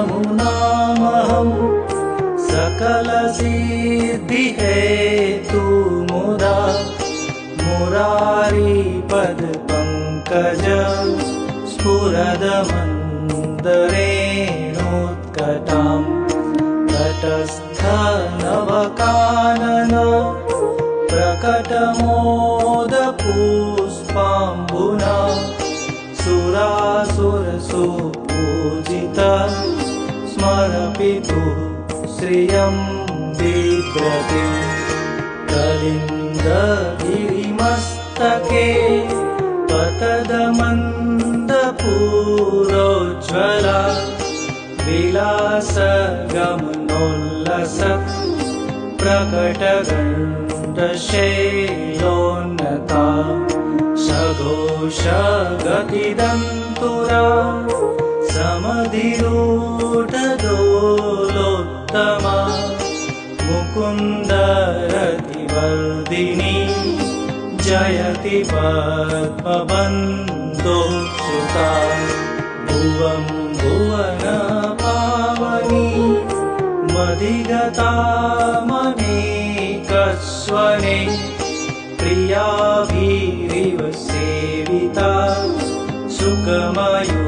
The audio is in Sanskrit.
यमुनामहं सकलसिद्धिहेतु मुदा मुरारिपदपङ्कज स्फुरदमन्दरेणोत्कटां तटस्थनवकानन प्रकटमोदपुष्पाम्बुना सुरासुरसुपूजिता स्मरपितुः श्रियं बिभ्रतिं कलिन्दगिरिमस्तके पतदमन्दपूरोज्ज्वला विलासगमनोल्लसत् प्रकटगण्डशैलोन्नता सघोषगतिदन्तुरा समधिरूढदोलोत्तमा मुकुन्दरतिवर्धिनी जयति पद्मबन्धुसुता भुवं भुवनपावनी मदिगता ममेकस्वने प्रियाभिरिव सेविता सुखमयो